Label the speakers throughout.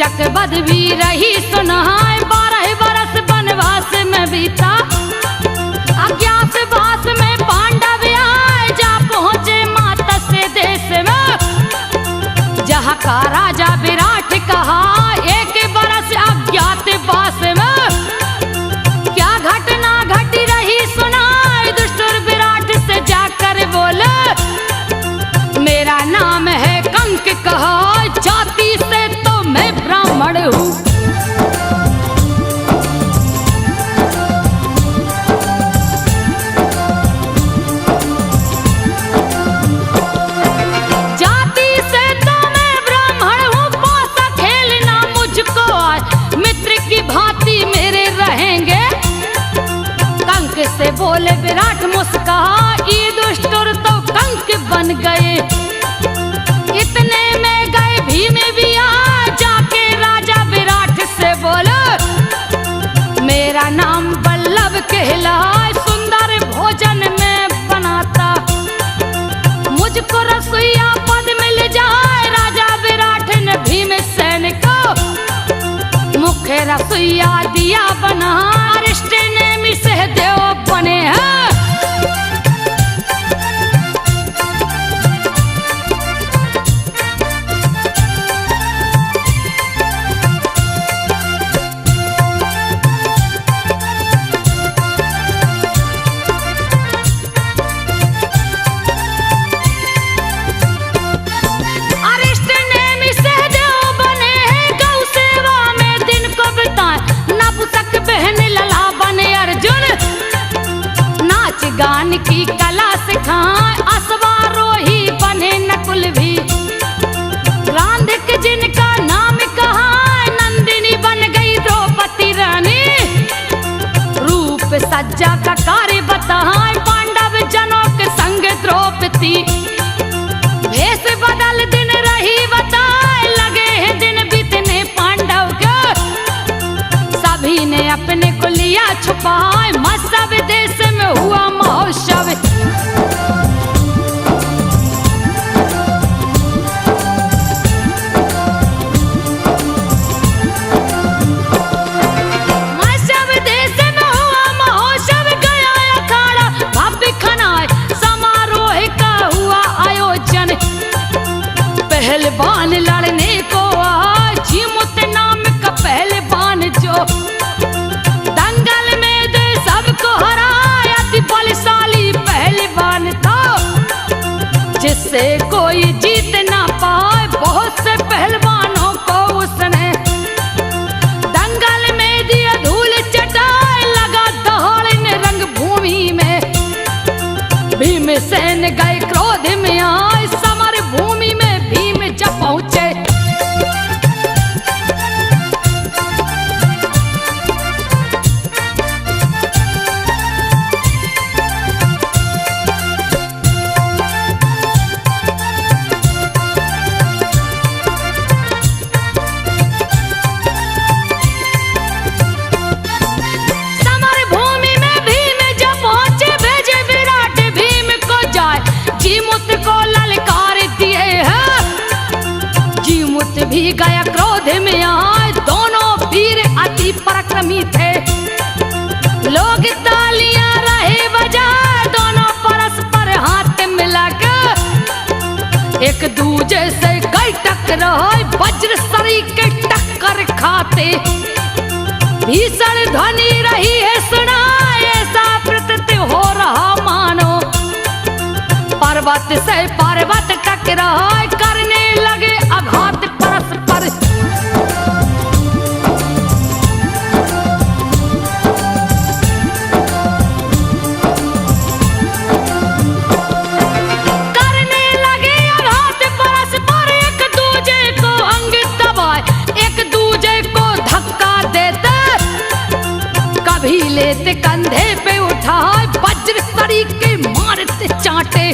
Speaker 1: कीचक बद भी रही सुनाए, 12 बरस वनवास में बीता। अज्ञातवास में पांडव आए, जा पहुंचे मातस्य देश में। जहाँ का राजा विराट कहा, 1 बरस अज्ञातवास में क्या घटना घटी रही सुनाए। दुष्ट विराट से जाकर बोले, मेरा नाम है कंक कहा, जाति से तो मैं ब्राह्मण हूँ। जाति से तो मैं ब्राह्मण हूँ, पासा खेलना मुझको आज, मित्र की भांति मेरे रहेंगे। कंक से बोले विराट मुस्कुराया, ये दुष्टुर तो कंक बन गए। इतने में गए भीम भी आ, जाके राजा विराट से बोलो, मेरा नाम वल्लभ कहलाए, सुंदर भोजन में बनाता, मुझको रसोईया पद मिल जाए। राजा विराट ने भीमसेन को मुख्य रसोईया दिया बना, अरिष्ट नेमि सहदेव बने हैं। गान की कला सिखाए, अश्वारोही बने नकुल भी। रांधिक जिनका नाम कहा, नंदिनी बन गई द्रौपदी रानी। रूप सज्जा का कार्य बताए, पांडव जनों के संग द्रौपदी। भेष बदल दिन रही बताए, लगे हैं दिन बीतने पांडव के। सभी ने अपने को लिया छुपाए, मत्स्य देश में हुआ महोत्सव। मत्स्य देश में हुआ महोत्सव, गया अखाड़ा भव्य खनाए, समारोह का हुआ आयोजन। पहलवान लड़ने को आए, जीमुत नाम का पहलवान जो दंगल में दे सबको हराया, अति बलशाली पहलवान था, जिससे कोई जीत ना पाए। बहुत से पहलवानों को उसने दंगल में दिया धूल चटाए, लगा दहाड़ने रंग भूमि में। भीमसेन गए क्रोध में आए, समर भूमि में भीम जब पहुंचे। भी गया क्रोध में आए, दोनों वीर अति पराक्रमी थे। लोग तालियां रहे बजाए, दोनों परस्पर हाथ मिलाकर एक दूजे से कई टकराए, वज्र सरी के टक्कर खाते। भीषण ध्वनि रही है सुनाए, ऐसा प्रतीत हो रहा मानो पर्वत से पर्वत टकराए, करने लगे आघात परस्पर। करने लगे आघात परस्पर, एक दूजे को अंग दबाए, एक दूजे को धक्का देते। कभी लेते कंधे पे उठाए, वज्र सरी के मारते चांटे।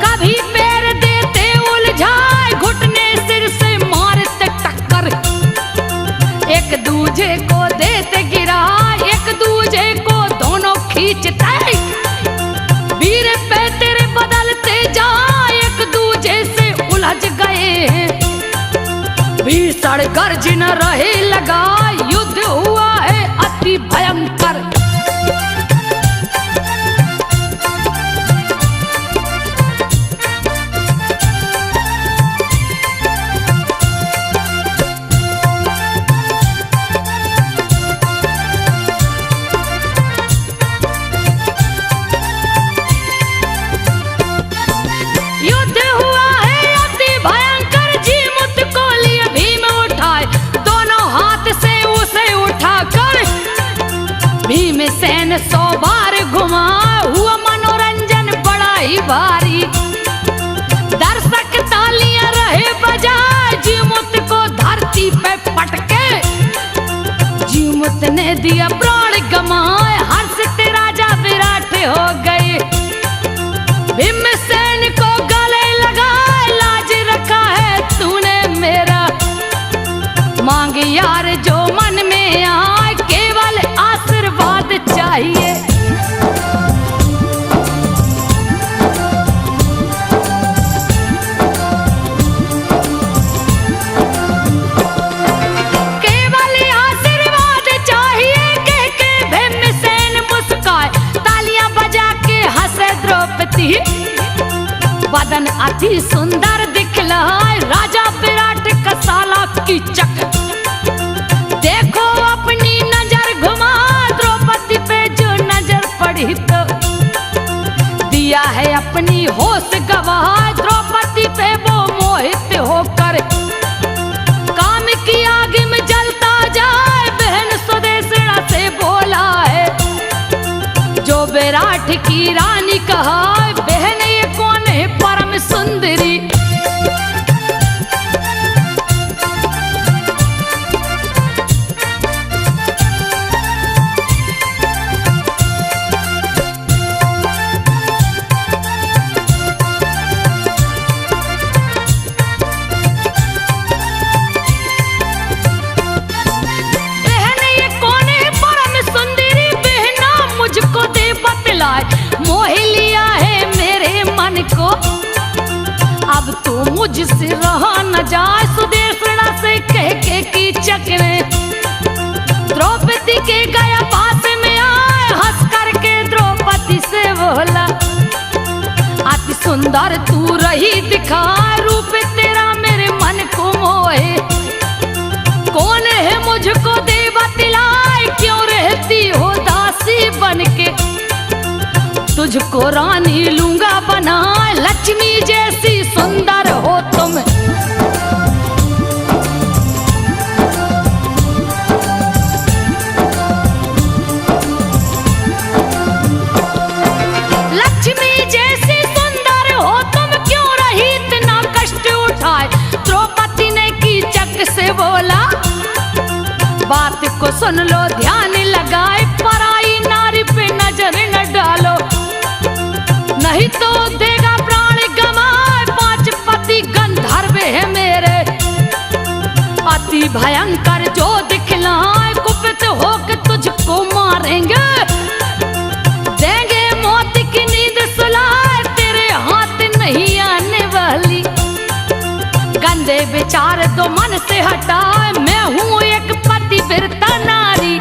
Speaker 1: कभी पैर देते उलझाए, घुटने भीषण गर्जन रहे लगा, युद्ध हुआ है अति भयंकर। भीमसेन 100 बार घुमा, हुआ मनोरंजन बड़ा ही भारी। दर्शक तालियां रहे बजाए, जीमूत को धरती पे पटके। जीमूत ने दिया प्राण गमाए, हर्ष से राजा विराट हो गए। भीमसेन को गले लगाए, लाज रखा है तूने मेरा। मांग यार जो मन में आए, केवल आशीर्वाद चाहिए। केवल आशीर्वाद चाहिए, कह के भीमसेन मुस्काए। तालियां बजा के हंसे द्रौपदी, बदन अति सुंदर दिखलाए। राजा विराट का साला कीचक, देखो अपनी नजर घुमा। द्रौपदी पे जो नजर पड़ी तो दिया है अपनी होश गवा। द्रौपदी पे वो मोहित होकर काम की आग में जलता जाए। बहन सुदेशना से बोला है, जो विराट की रानी कहा। बहन ये कौन है परम सुंदरी? मोह लिया है मेरे मन को, अब तो मुझसे रहा न जाए। सुदेशना से कह के कीचक ने द्रौपदी के गया पास में आए। हंस करके द्रौपदी से बोला, अति सुंदर तू रही दिखा। रूप तेरा मेरे मन को मोहे, कौन है मुझको दे बतलाए। क्यों रहती हो दासी बनके, तुझको रानी लूंगा बना। लक्ष्मी जैसी सुंदर हो तुम, लक्ष्मी जैसी सुंदर हो तुम, क्यों रही इतना कष्ट उठाए। द्रौपदी ने कीचक से बोला, बात को सुन लो ध्यान लगाए। पराई नारी पे नजर न डालो, नहीं तो देगा प्राण गमाए। 5 पति गंधर्व है मेरे, अति भयंकर जो दिखलाए। कुपित होकर तुझको मारेंगे, देंगे मौत की नींद सुलाए। तेरे हाथ नहीं आने वाली, गंदे विचार तो मन से हटाए। मैं हूँ एक पतिव्रता नारी,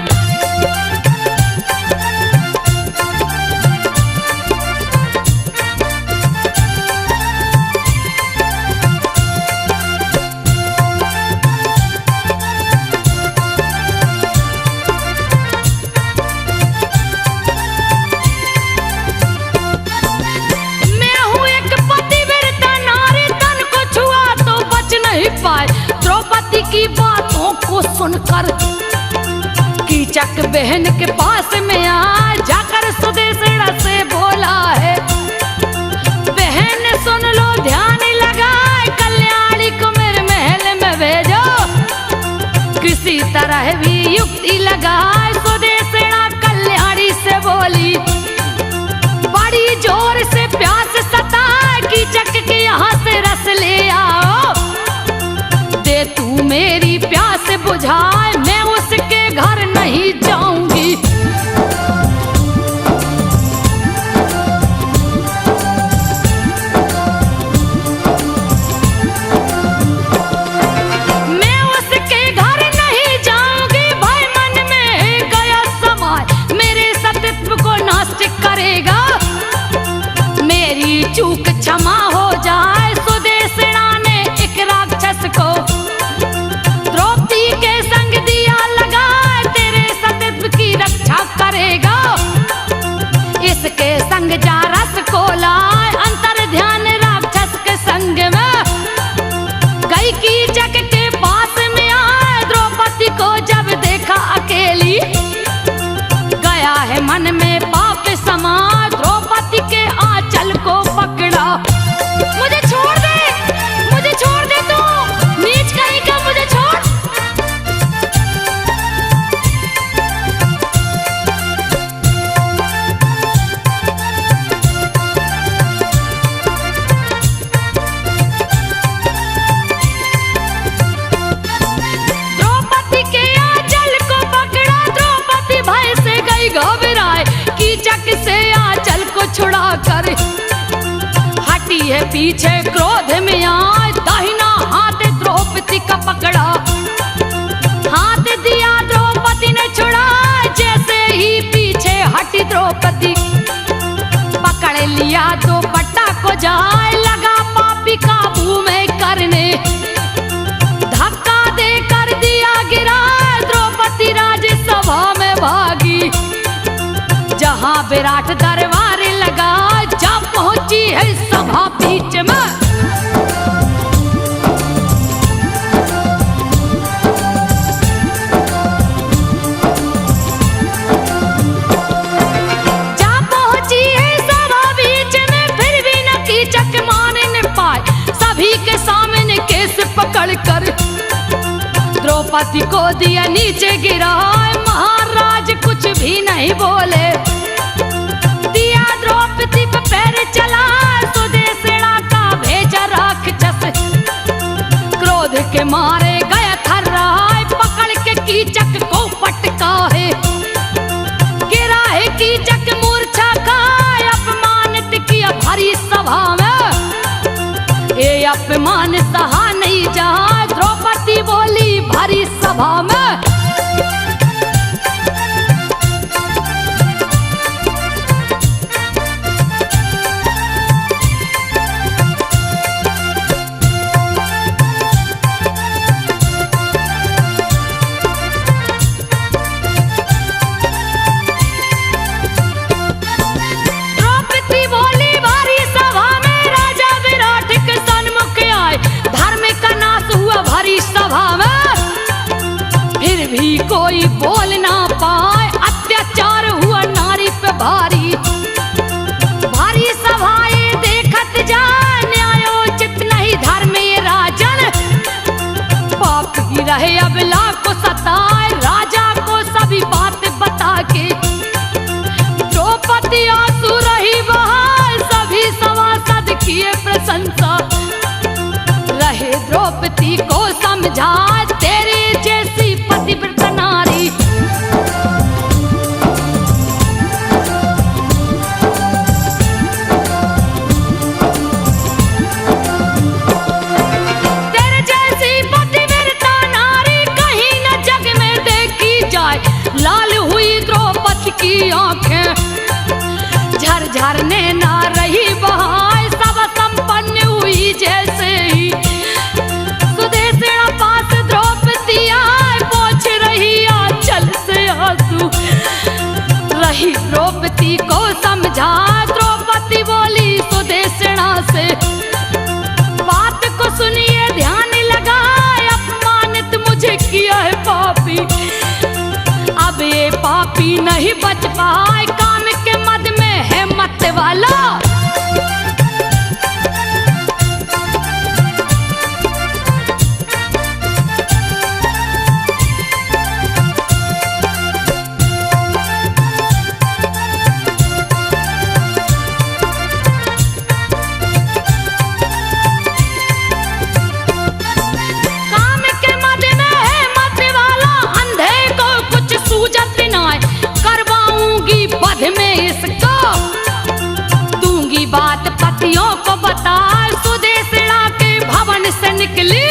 Speaker 1: द्रौपदी की बातों को सुनकर कीचक बहन के पास में आ जाकर सुदेशना से बोला है, बहन सुन लो ध्यान लगाए। कल्याणी को मेरे महल में भेजो, किसी तरह भी युक्ति लगाए। सुदेशना कल्याणी से बोली, बड़ी जोर से प्यास सताए। कीचक के यहाँ से रस ले आओ, दे तू मेरी प्यास बुझाए। मैं उसके घर नहीं जाऊंगी। मैं है पीछे क्रोध में आए, दाहिना हाथ द्रौपदी का पकड़ा, हाथ दिया द्रौपदी ने छुड़ा, जैसे ही पीछे हटी द्रौपदी पकड़ लिया दुपट्टा को जाए, लगा पापी काबू में करने, धक्का देकर दिया गिरा, द्रौपदी राज्यसभा में भागी, जहां विराट दरबार लगा, जा पहुंची है सभा बीच में। जा पहुंची है सभा बीच में, फिर भी न कीचक मान न पाए, सभी के सामने केस पकड़ कर द्रौपदी को दिया नीचे गिराए, महाराज कुछ भी नहीं बोले, दिया द्रौपदी पे पैर चला, सुदेशना का भेजा राक्षस, क्रोध के मारे गया थर्राए, पकड़ के कीचक को पटका है, गिरा है कीचक मूर्छा खाए, अपमानित किया भरी सभा में, ये अपमान सहा नहीं जा, द्रौपदी बोली भरी सभा में। द्रौपदी बोली भरी सभा में, राजा विराट के सन्मुख आए, धर्म का नाश हुआ भरी सभा में, फिर भी कोई बोल ना पाए, अत्याचार हुआ नारी पे भारी, भारी सभाएं देखत जा, न्यायोचित नहीं धर्म ये राजन, पाप ही रहे अबला को सताए, राजा को सभी बात बता के, द्रौपदी आंसू रही बहाए, सभी सभासद किए प्रशंसा, रहे द्रौपदी को समझा, तेरे जैसी पतिव्रत नारी, तेरे जैसी पतिव्रता नारी कहीं न जग में देखी जाए, लाल हुई द्रौपदी की आंखें, झरझर नैना रही बहाए, सब संपन्न हुई जैसे ही, सुदेशना पास द्रौपदी आए, पोंछ रही आंचल से आंसू, रही द्रौपदी को समझा, द्रौपदी बोली सुदेशना से, बात को सुनिए ध्यान लगाए, अपमानित मुझे किया है पापी, अब ये पापी नहीं बच पाए, काम के मद में है मत वाला, काम के मद में है मत वाला, अंधे को कुछ सूझत ना, करवाऊंगी बध में इसको, दूंगी बात पतियों को बता, सुदेशना के भवन से निकली,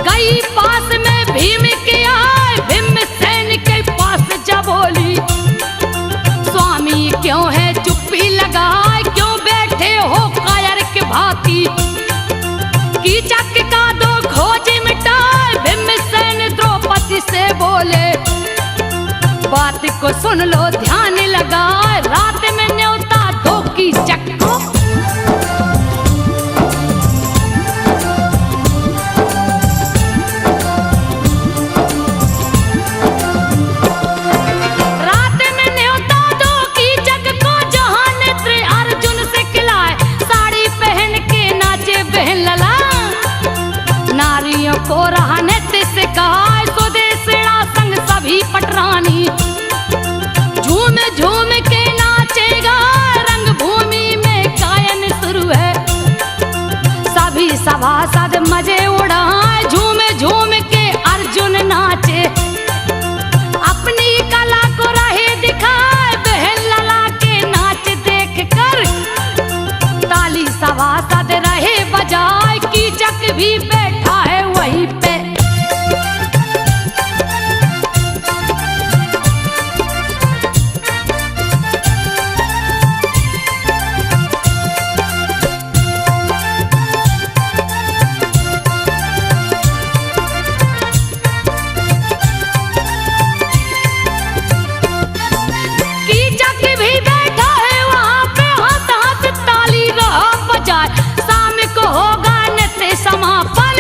Speaker 1: गई पास में भीम के आए, भीमसेन के पास जा बोली, स्वामी क्यों है चुप्पी लगाए, क्यों बैठे हो कायर के भांति, कीचक का दो खोज मिटाए, भीमसेन द्रौपदी से बोले, बात को सुन लो ध्यान लगाए, रात में न्योता दो कीचक को, रात में न्योता दो कीचक को, जहां नेत्र अर्जुन से खिलाए, साड़ी पहन के नाचे बहन लला, नारियों को रहा नृत्य सिखाए, सुदेशना संग सभी पटरानी, झूम झूम के नाचेगा, रंग भूमि में गायन शुरू है, सभी सभासद मजे उड़ाए, झूम झूम के अर्जुन नाचे, अपनी कला को राहे दिखाए, बहन लला के नाच देख कर, ताली सभा भी बैठा है वहीं पे। कीचक भी बैठा है वहाँ पे, हाथ हाथ ताली रहा बजाए, शाम को होगा नित्य समापन,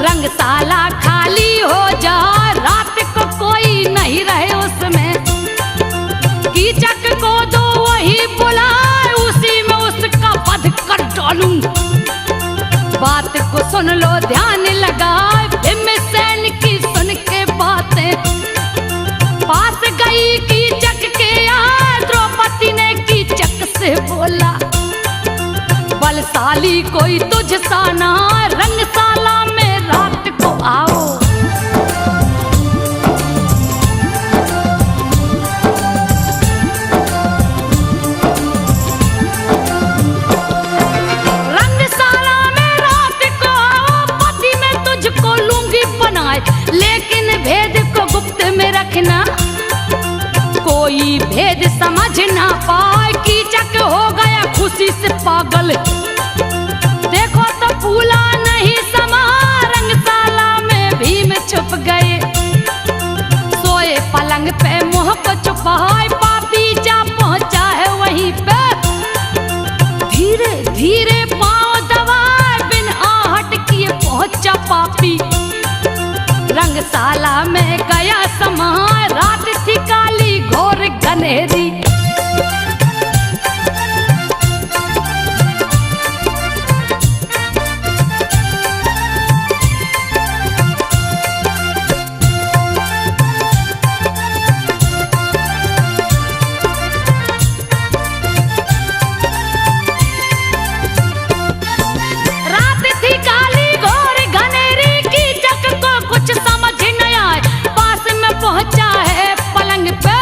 Speaker 1: रंगशाला खाली हो जाए, रात को कोई नहीं रहे उसमें। कीचक को दो वही बुलाए, उसी में उसका वध कर डालूं। बात को सुन लो ध्यान लगाए, भीमसेन की सुन के बातें, पास गई कीचक के यार, द्रौपदी ने कीचक से बोला, बलशाली कोई तुझ सा ना, रंगशाला में रात को आओ। रंगशाला में रात को आओ, पति में तुझको लूंगी बनाए, लेकिन भेद को गुप्त में रखना, कोई भेद समझ ना पाए। कीचक हो गया खुशी से पागल, देखो तो फूला नहीं समा, रंगशाला में भीम छुप गए, सोए पलंग पे मुंह को छुपाए, पापी जा पहुंचा है वहीं पे। धीरे धीरे पांव दबाए, बिन आहट किए पहुंचा पापी, रंगशाला में गया समाए, रात थी काली घोर घनेरी। रात थी काली घोर घनेरी, कीचक को कुछ समझ न आए, पास में पहुंचा है पलंग पे,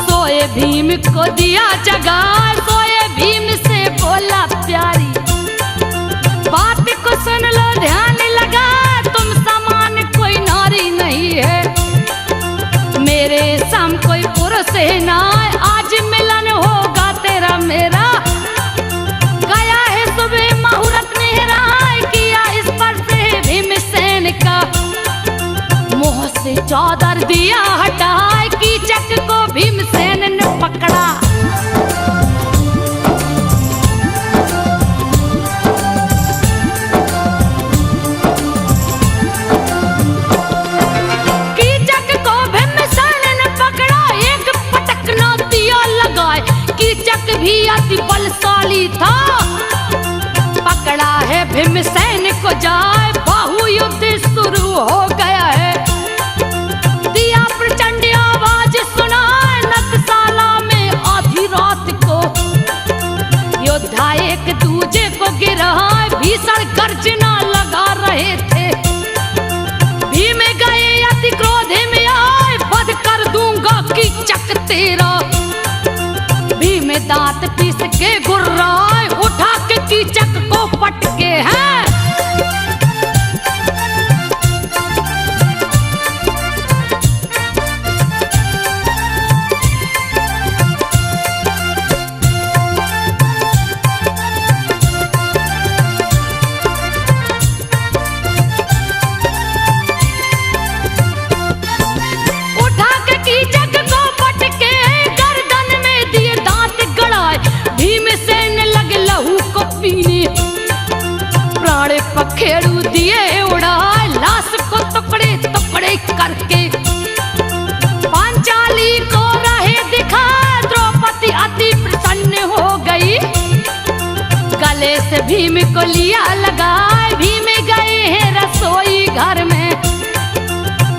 Speaker 1: सोए भीम को दिया जगा, सोए भीम से बोला प्यारी, बात को सुन लो ध्यान लगा, तुम समान कोई नारी नहीं है, मेरे सम कोई पुरुष है ना, आज मिलन होगा तेरा मेरा। गया है सुबह मुहूर्त नेहरा, किया इस पर से भीमसेन का, मुंह से चादर दिया हटाए, कीचक को भीमसेन ने पकड़ा। कीचक को भीमसेन ने पकड़ा, एक पटकना दिया लगाए, कीचक भी अति बलशाली था, पकड़ा है भीमसेन को जाए, बाहु युद्ध शुरू हो गया है, दिया प्रचंड आवाज सुनाए, नक्शाला में आधी रात को, योद्धा एक दूजे को गिराए, भीषण गर्जना लगा रहे थे, भीम गए अति क्रोध में आए, वध कर दूंगा कीचक तेरा, भीम दांत पीस के गुर्राए, उठा के कीचक को पटके हैं। उठा के कीचक को पटके, गर्दन में दिए दांत गड़ाए, भीमसेन लगे लहू को पीने, प्राण पखेरु दिए उड़ाए, लाश को टुकड़े टुकड़े करके, पांचाली को रहे दिखा, द्रौपदी अति प्रसन्न हो गई, गले से भीम को लिया लगाए, भीम गए हैं रसोई घर में,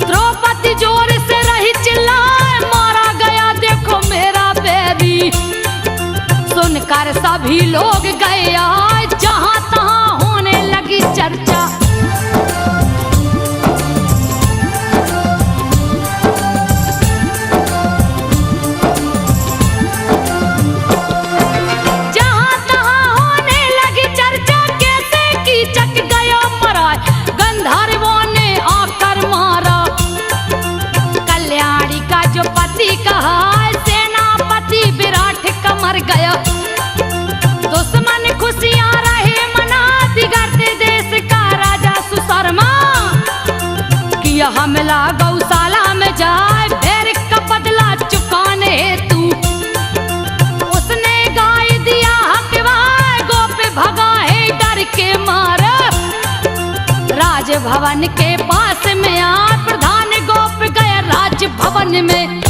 Speaker 1: द्रौपदी जोर से रही चिल्लाए, मारा गया देखो मेरा बेबी, सुनकर सभी लोग गए आए, जहां तहां होने लगी चर्चा। जहां तहां होने लगी चर्चा, कैसे की हमला गौशाला में जाए बैर का बदला चुकाने तू। उसने गाय दिया हकवाए गोप भगा है डर के मार। राजभवन के पास में आ प्रधान गोप गया राजभवन में।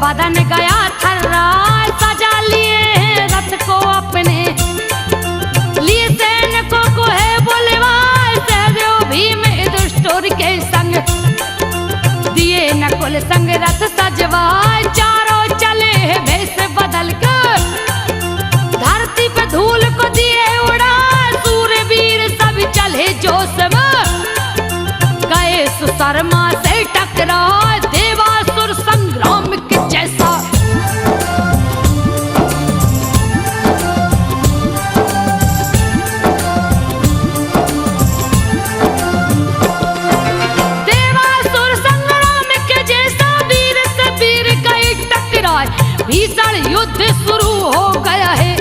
Speaker 1: बदन गया थर्राए सजा लिए हैं रथ को अपने। लिए सैनिकों को है बुलवाए सहदेव भीम दुष्टोर के संग। दिए नकुल संग रथ सजवाए चारों चले हैं भेष बदल कर। धरती पे धूल को दिए उड़ाए सूरवीर सब चले जोश में। गए सुशर्मा से टकराए देवासुर संग्राम के जैसा। देवासुर संग्राम के जैसा वीर से वीर गए टकराए। भीषण युद्ध शुरू हो गया है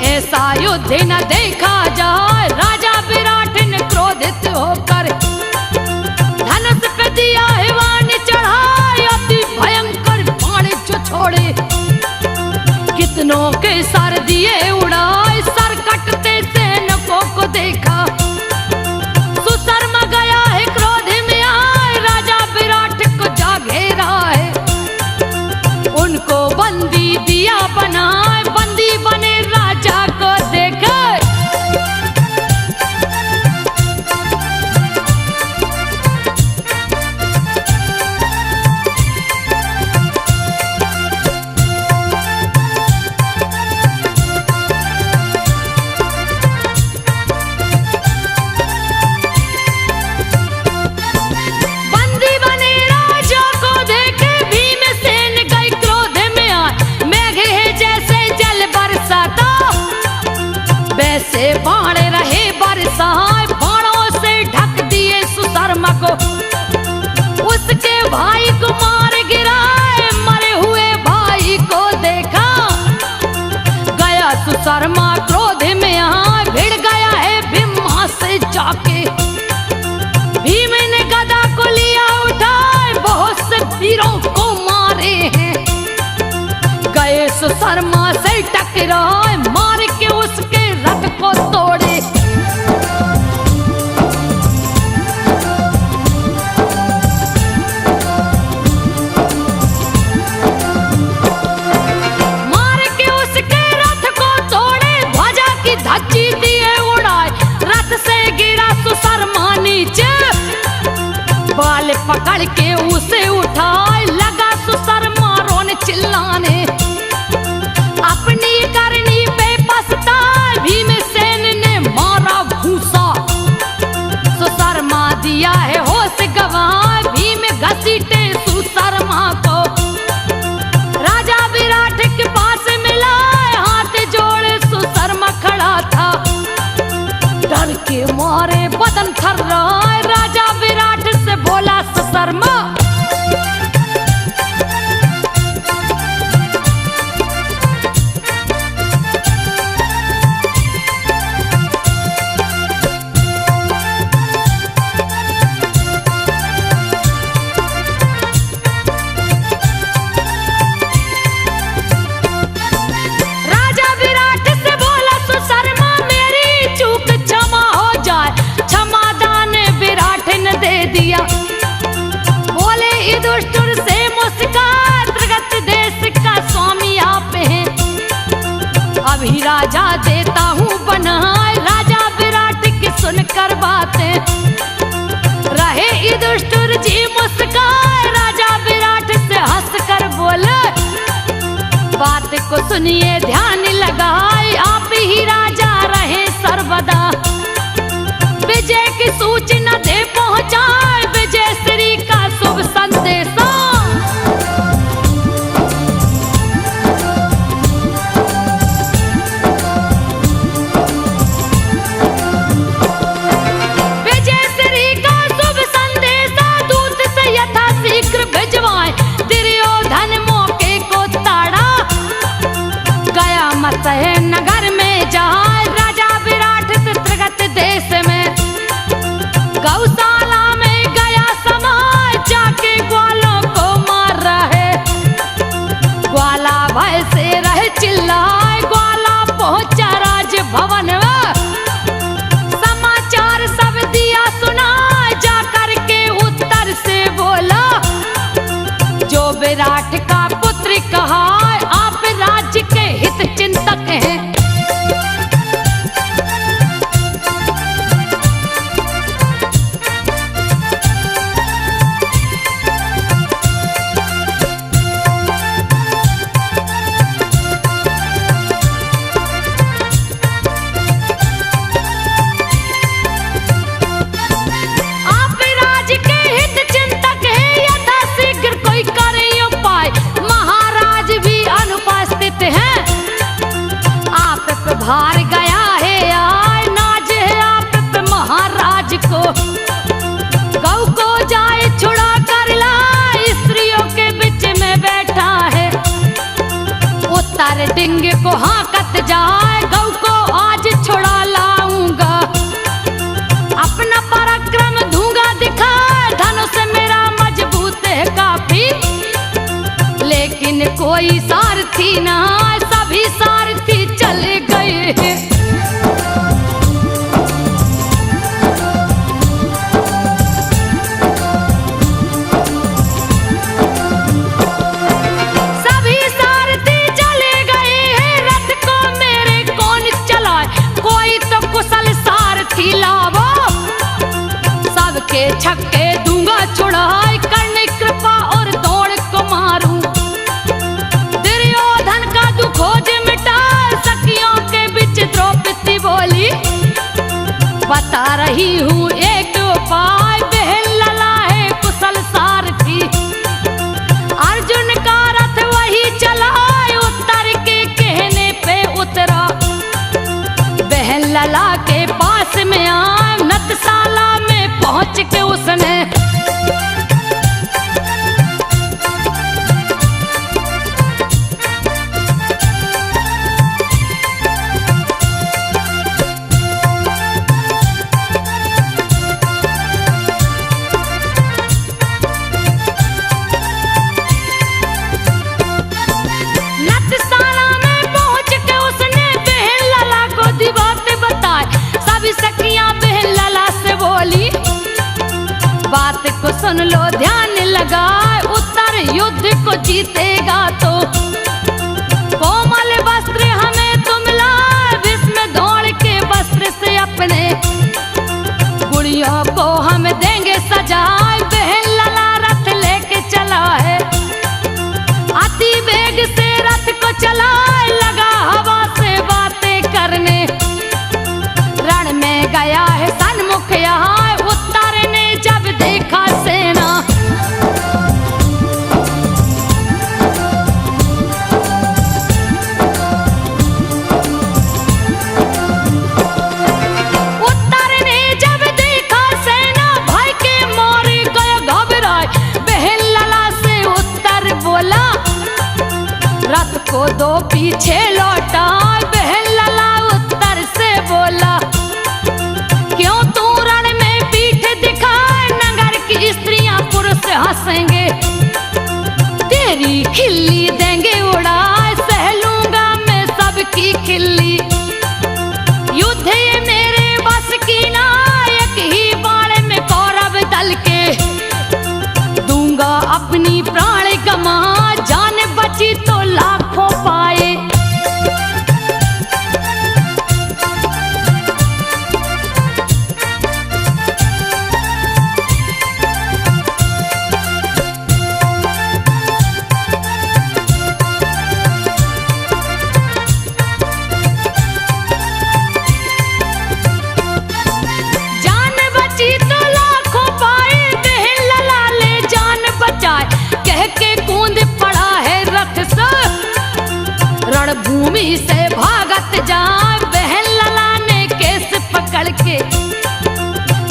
Speaker 1: ऐसा युद्ध न देखा जाए। राजा विराट ने क्रोधित होकर धनुष पे दिया है वाण चढ़ाए। अति भयंकर बाण जो छोड़े कितनों के सर दिए उड़ाए। सर कटते सैनिकों को देखा सुशर्मा गया है क्रोध में आए। राजा विराट को जा घेरा है उनको बंदी दिया बनाए। बंदी बने राजा को देखा से बाण रहे बरसाए। बाणों से ढक दिए सुशर्मा को उसके भाई को मार गिराए। मरे हुए भाई को देखा गया सुशर्मा क्रोध में आ भिड़ गया है भीमा से जाके। भीम ने गदा को लिया उठाए बहुत से वीरों को मारे हैं। गए सुशर्मा से टकराए मार के उसके रथ को तोड़े। मार के उसके रथ को तोड़े। ध्वजा की धज्जी दिए उड़ाए। रथ से गिरा सुशर्मा नीचे। बाल पकड़ के उसे उठाए लगा सुशर्मा रोने चिल्लाने। अपनी करनी पे पछताए भीमसेन ने मारा भूसा। सुशर्मा दिया है होश गंवाए। भीम घसीटे सुशर्मा को राजा विराट के पास मिलाए। हाथ जोड़े सुशर्मा खड़ा था डर के मारे बदन थर्राए। राजा विराट से बोला सुशर्मा अभी राजा देता हूँ बनाए। राजा विराट की सुनकर बातें रहे युधिष्ठिर जी मुस्काए। राजा विराट से हंसकर बोले बात को सुनिए ध्यान लगाए। आप ही राजा रहे सर्वदा। विजय की सूचना दे पहुँचाए। विजय डिंगे को हाकत जाए, गौ को आज छुड़ा लाऊंगा। अपना पराक्रम दूंगा दिखाए, धनुष मेरा मजबूत है काफी। लेकिन कोई सारथी ना, सभी सारथी चले गए। सभी सारथी चले गए हैं, रथ को मेरे कौन चलाए, कोई तो कुशल सारथी लावो। सबके छक्के दूंगा छुड़ाए, करने कृपा और दौड़ को मारूं। दुर्योधन का दुखोज मिटा, सखियों के बीच द्रौपदी बोली। बता रही हूँ एक उपाय, बहन लला है कुशल सारथी। अर्जुन का रथ वही चलाए, उत्तर के कहने पे उतरा। बहन लला के पास में आए, नतशाला में पहुंच के उसने सखियां बहन लला से बोली। बात को सुन लो ध्यान लगाए, उत्तर युद्ध को जीतेगा तो कोमल वस्त्र हमें तुम लाए, भीष्म दौड़ के वस्त्र से अपने गुड़ियों को हम देंगे सजाए। बहन लला रथ लेके चला है, अति वेग से रथ को चलाए, लगा हवा से बातें करने। रण में गया है सन्मुख यहाँ, उत्तर ने जब देखा सेना। उत्तर ने जब देखा सेना, भय के मारे गए घबराए। बहन लला से उत्तर बोला, रथ को दो पीछे लौटा। बहन लला उत्तर से बोला, क्यों तू रण में पीठ दिखाए, नगर की स्त्रियां पुरुष हंसेंगे। तेरी खिल्ली देंगे उड़ाए, सह लूंगा मैं सबकी खिल्ली। युद्ध ये मेरे बस की ना, एक ही बाण में कौरव दल के दूंगा अपनी प्राण गमा। जान बची तो लाखों पाए। रणभूमि से भागत जाए, बहन लला ने केस पकड़ के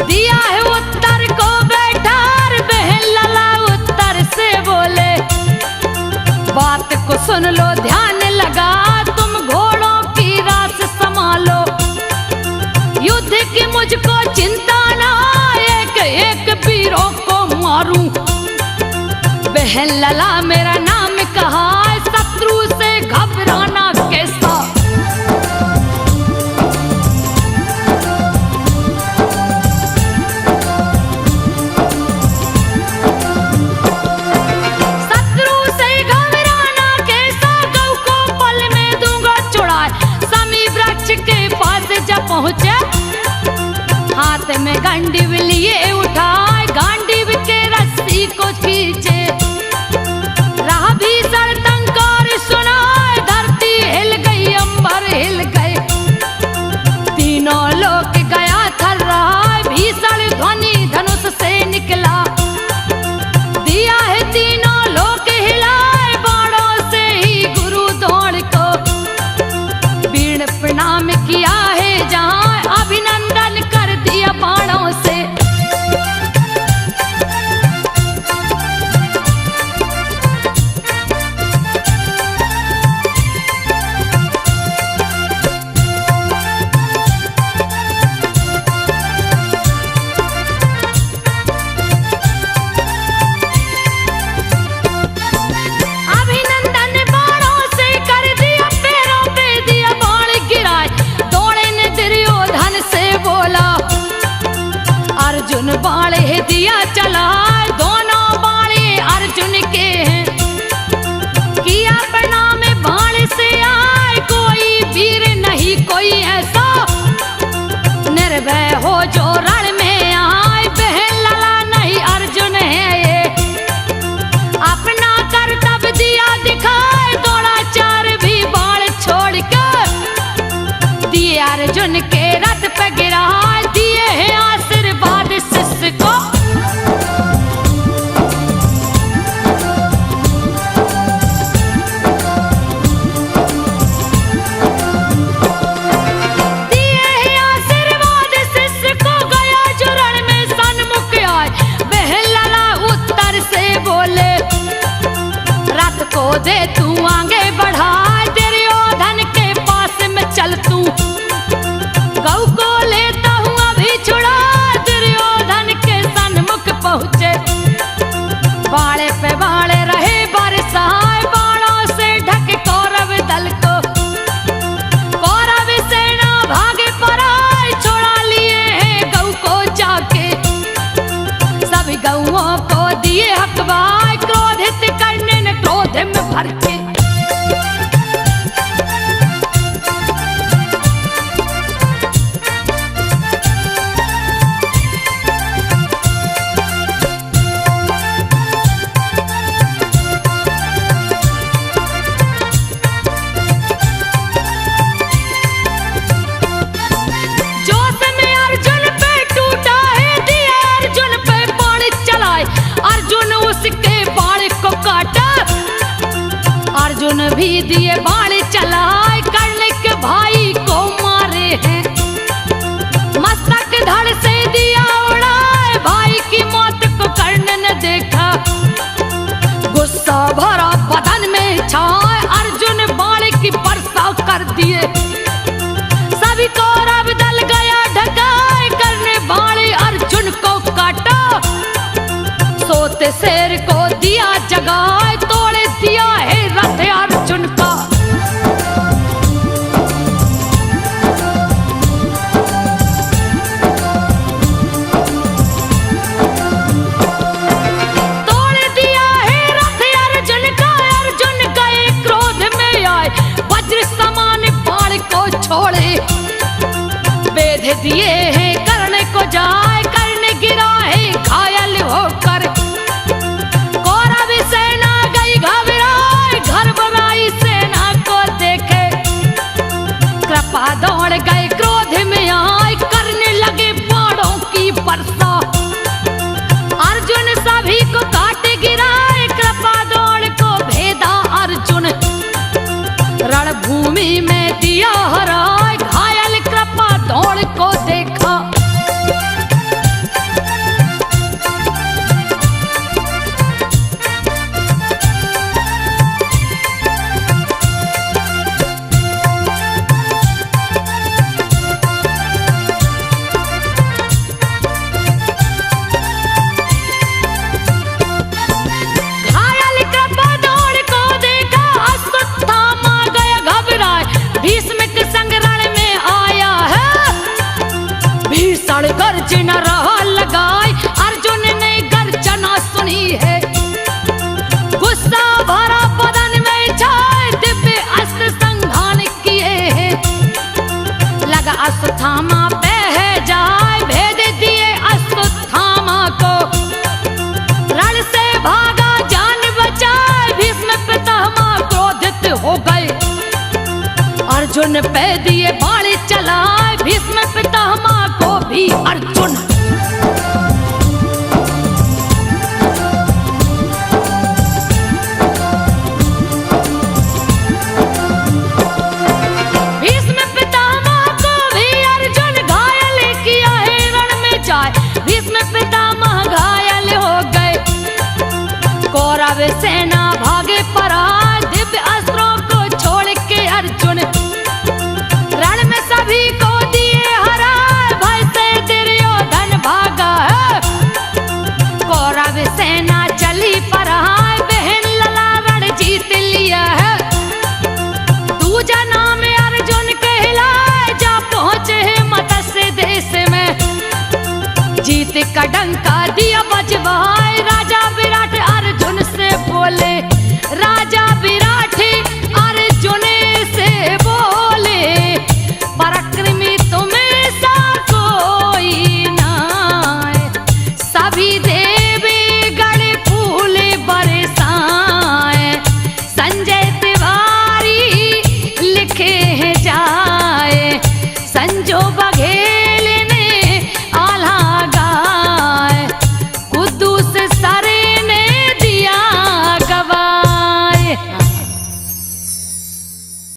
Speaker 1: दिया है उत्तर को बैठार। बहन लला उत्तर से बोले, बात को सुन लो ध्यान लगा, तुम घोड़ों की रास संभालो। युद्ध की मुझको चिंता ना, एक एक वीरों को मारूं। बहन लला मेरा नाम कहा, शत्रु से घबराना कैसा। शत्रु से घबराना कैसा, गौ को पल में दूंगा छुड़ाए। समी वृक्ष के पास जब पहुंचे, हाथ में गांडीव लिए उठाए, गांडीव के रस्सी को खींचे। राह भी सरता दे तू आगे बढ़ा, दुर्योधन के पास में चल तू, गौ को लेता हूँ अभी छुड़ा। दुर्योधन के सन्मुख पहुँचे, बाड़े पे बाड़े रहे बरसाए, बाणों से ढके कौरव दल को। कौरव सेना भागे पराए, छोड़ा लिए हैं गौ को जाके, सभी गौओं को दिए हकवाए, क्रोधित करने ने क्रोध में भर के। जोश में अर्जुन पे टूटा है, दिया अर्जुन पे बाण चलाए, अर्जुन उसके बाण को काटा। अर्जुन भी दिए बाण चलाए, कर्ण के भाई को मारे हैं, मस्तक धड़ से दिया उड़ाए, भाई की मौत को कर्ण ने देखा। गुस्सा भरा बदन में छाए, अर्जुन बाण की वर्षा कर दिए, सभी कौरव दल गया ढकाए, कर्ण बाण अर्जुन को काटा। सोते शेर को दिया जगाए, तोड़े दिया है रथ अर्जुन का। तोड़ दिया है रथ अर्जुन का, अर्जुन गए क्रोध में आए, वज्र समान बाण को छोड़े, बेध दिए हैं कर्ण को जाए, कर्ण गिरा है घायल होकर। कौरव सेना गई घबराए, घर बनाई सेना को देखे, कृपा दौड़ गए क्रोध में आए, करने लगे बाणों की वर्षा। अर्जुन सभी को काट गिराए, कृपा दौड़ को भेदा अर्जुन, रणभूमि में दिया हराए, घायल कृपा दौड़ को देखा। घायल कृपा दौड़ को देखा, अश्वत्थामा गया घबराए, भीष्म के संग रण में आया है। भीषण गर्जना रहा लगाए, अर्जुन ने गर्जना सुनी है, गुस्सा भरा बदन में छाए, दिव्य अस्त्र संधान किए हैं। लगा अश्वत्थामा पे है जाए, भेद दिए अश्वत्थामा को, रण से भागा जान बचाए, भीष्म पितामह क्रोधित हो गए, अर्जुन पे दिए बाण चलाए, भीष्म पितामह को भी अर्जुन। भीष्म पितामह को भी अर्जुन घायल किया है, रण में जाए, भीष्म पितामह घायल हो गए। कौरव सेना भागे पराए, दिव्य अस्त्रों को छोड़ के अर्जुन, रण में सभी को दिए हराए, भय से दुर्योधन भागा है। कौरव सेना चली पराए, बहन लला रण जीत लिया है। दूजा नाम अर्जुन कहलाए, जा पहुँचे हैं मत्स्य देश में, जीत का डंका दिया